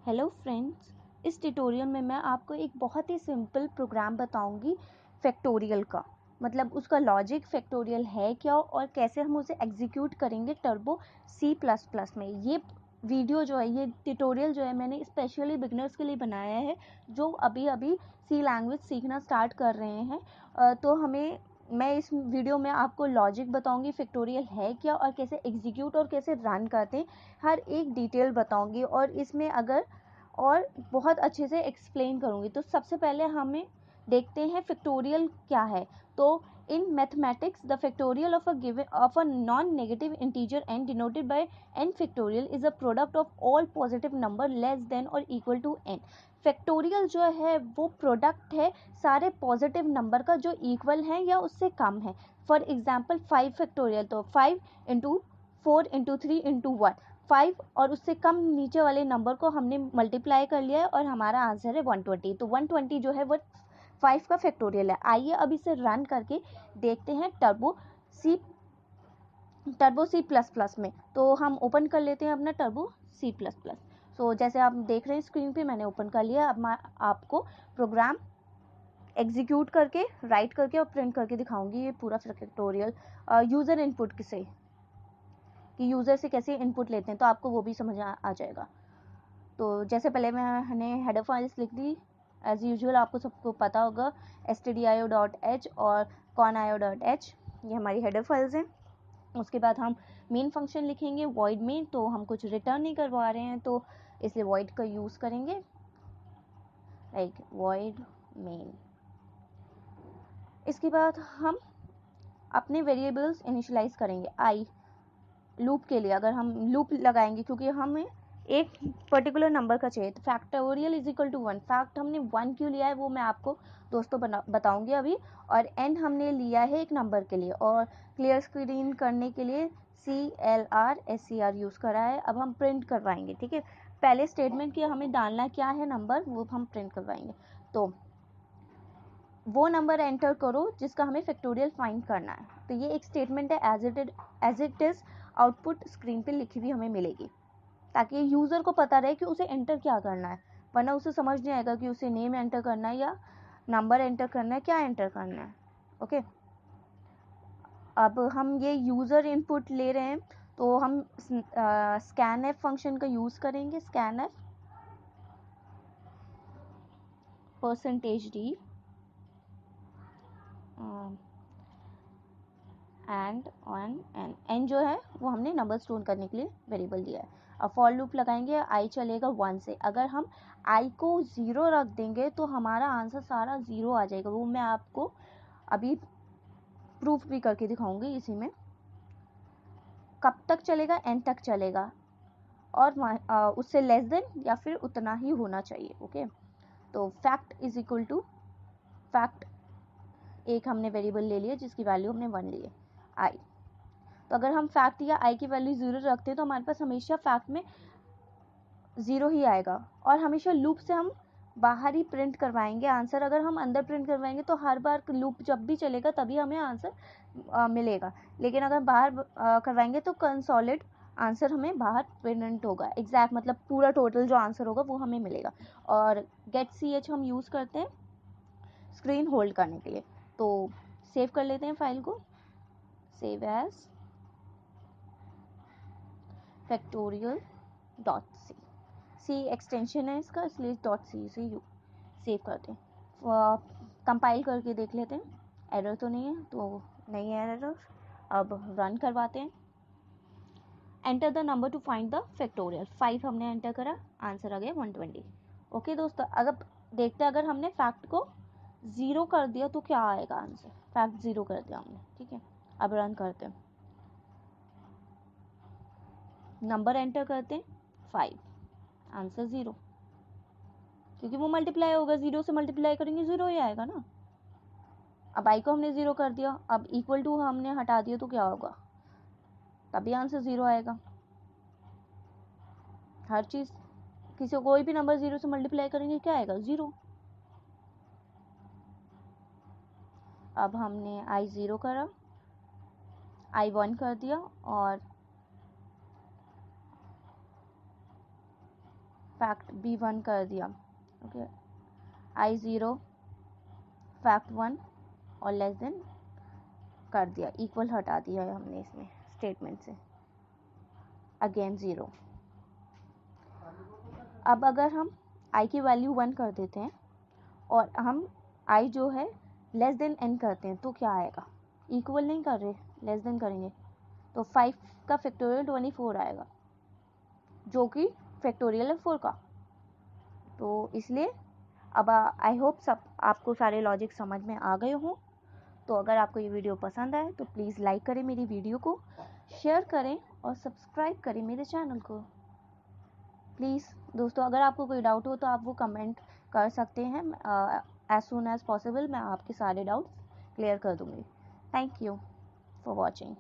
Hello friends, इस tutorial में मैं आपको एक बहुत ही सिंपल प्रोग्राम बताऊंगी फैक्टोरियल का। मतलब उसका लॉजिक फैक्टोरियल है क्या और कैसे हम उसे एग्जीक्यूट करेंगे टर्बो सी प्लस प्लस में। ये वीडियो जो है, ये ट्यूटोरियल जो है, मैंने स्पेशली बिगनर्स के लिए बनाया है जो अभी अभी सी लैंग्वेज सीखना स्टार्ट कर रहे हैं। तो मैं इस वीडियो में आपको लॉजिक बताऊंगी फैक्टोरियल है क्या और कैसे एग्जीक्यूट और कैसे रन करते हैं, हर एक डिटेल बताऊंगी और इसमें अगर और बहुत अच्छे से एक्सप्लेन करूंगी। तो सबसे पहले हमें देखते हैं फैक्टोरियल क्या है। तो in mathematics the factorial of a non negative integer n denoted by n factorial is a product of all positive number less than और इक्वल टू n। फैक्टोरियल जो है वो प्रोडक्ट है सारे पॉजिटिव नंबर का जो इक्वल है या उससे कम है। फॉर एग्जाम्पल 5 फैक्टोरियल, तो 5 इंटू 4 इंटू 3 इंटू 1, 5 और उससे कम नीचे वाले नंबर को हमने मल्टीप्लाई कर लिया है और हमारा आंसर है 120। तो 120 जो है वो 5 का फैक्टोरियल है। आइए अब इसे रन करके देखते हैं टर्बो सी प्लस प्लस में। तो हम ओपन कर लेते हैं अपना टर्बो सी प्लस प्लस। सो जैसे आप देख रहे हैं स्क्रीन पे मैंने ओपन कर लिया। अब मैं आपको प्रोग्राम एग्जीक्यूट करके, राइट करके और प्रिंट करके दिखाऊंगी ये पूरा फैक्टोरियल। यूज़र इनपुट किसे कि यूज़र से कैसे इनपुट लेते हैं तो आपको वो भी समझ आ जाएगा। तो जैसे पहले मैंने हेडर फाइल्स लिख दी एज़ यूजुअल, आपको सबको पता होगा stdio.h और conio.h, ये हमारी हेडर फाइल्स हैं। उसके बाद हम मेन फंक्शन लिखेंगे void में, तो हम कुछ रिटर्न नहीं करवा रहे हैं तो इसलिए void का यूज़ करेंगे, लाइक void main। इसके बाद हम अपने वेरिएबल्स इनिशियलाइज करेंगे। आई लूप के लिए अगर हम लूप लगाएंगे क्योंकि हमें एक पर्टिकुलर नंबर का चाहिए, तो factorial is equal to 1। Fact हमने 1 क्यों लिया है वो मैं आपको दोस्तों बताऊंगी अभी। और n हमने लिया है एक नंबर के लिए और क्लियर स्क्रीन करने के लिए CLR यूज़ करा है। अब हम प्रिंट करवाएंगे, ठीक है। पहले स्टेटमेंट की हमें डालना क्या है नंबर, वो हम प्रिंट करवाएंगे। तो वो नंबर एंटर करो जिसका हमें फैक्टोरियल फाइंड करना है। तो ये एक स्टेटमेंट है, as it is output screen पे लिखी हुई हमें मिलेगी ताकि यूज़र को पता रहे कि उसे एंटर क्या करना है, वरना उसे समझ नहीं आएगा कि उसे नेम एंटर करना है या नंबर एंटर करना है, क्या एंटर करना है। ओके, अब हम ये यूज़र इनपुट ले रहे हैं तो हम स्कैन फंक्शन का यूज़ करेंगे। Scan %d and on n जो है वो हमने नंबर स्टोर करने के लिए वेरिएबल दिया है। अब फॉर लूप लगाएंगे, i चलेगा 1 से। अगर हम i को 0 रख देंगे तो हमारा आंसर सारा 0 आ जाएगा। वो मैं आपको अभी प्रूफ भी करके दिखाऊंगी। इसी में कब तक चलेगा, n तक चलेगा और उससे लेस देन या फिर उतना ही होना चाहिए। ओके, तो fact is equal to fact, एक हमने वेरिएबल ले लिया जिसकी वैल्यू हमने 1 ली है, i। तो अगर हम फैक्ट या i की वैल्यू 0 रखते हैं तो हमारे पास हमेशा फैक्ट में 0 ही आएगा और हमेशा लूप से हम बाहर ही प्रिंट करवाएंगे आंसर। अगर हम अंदर प्रिंट करवाएंगे तो हर बार लूप जब भी चलेगा तभी हमें आंसर मिलेगा, लेकिन अगर बाहर करवाएंगे तो कंसोलिड आंसर हमें बाहर प्रिंट होगा। एग्जैक्ट मतलब पूरा टोटल जो आंसर होगा वो हमें मिलेगा। और गेट ch हम यूज़ करते हैं स्क्रीन होल्ड करने के लिए। तो सेव कर लेते हैं फाइल को, सेव एज factorial.c। सी एक्सटेंशन है इसका इसलिए .c से यू सेव करते हैं। कंपाइल करके देख लेते हैं, एरर तो नहीं है, तो नहीं है एरर। अब रन करवाते हैं। Enter the number two find the factorial, 5 हमने एंटर करा, आंसर आ गया 120। ओके दोस्तों, अगर देखते हैं अगर हमने फैक्ट को 0 कर दिया तो क्या आएगा आंसर। फैक्ट 0 कर दिया हमने, ठीक है। अब रन करते हैं, नंबर एंटर करते हैं 5, आंसर 0, क्योंकि वो मल्टीप्लाई होगा, 0 से मल्टीप्लाई करेंगे 0 ही आएगा ना। अब i को हमने 0 कर दिया, अब इक्वल टू हमने हटा दिया तो क्या होगा, तभी आंसर 0 आएगा। हर चीज़ किसी कोई भी नंबर 0 से मल्टीप्लाई करेंगे क्या आएगा, 0। अब हमने i 0 करा, i 1 कर दिया और फैक्ट B1 कर दिया, ओके, I0 फैक्ट 1 और लेस देन कर दिया, इक्वल हटा दिया है हमने इसमें स्टेटमेंट से, अगेन 0। अब अगर हम I की वैल्यू 1 कर देते हैं और हम I जो है लेस देन n करते हैं तो क्या आएगा, इक्वल नहीं कर रहे, लेस देन करेंगे तो 5 का फैक्टोरियल 24 आएगा, जो कि फैक्टोरियल है 4 का। तो इसलिए अब आई होप सब आपको सारे लॉजिक समझ में आ गए हों। तो अगर आपको ये वीडियो पसंद आए तो प्लीज़ लाइक करें मेरी वीडियो को, शेयर करें और सब्सक्राइब करें मेरे चैनल को प्लीज़। दोस्तों अगर आपको कोई डाउट हो तो आप वो कमेंट कर सकते हैं, एज सून एज पॉसिबल मैं आपके सारे डाउट्स क्लियर कर दूँगी। Thank you for watching.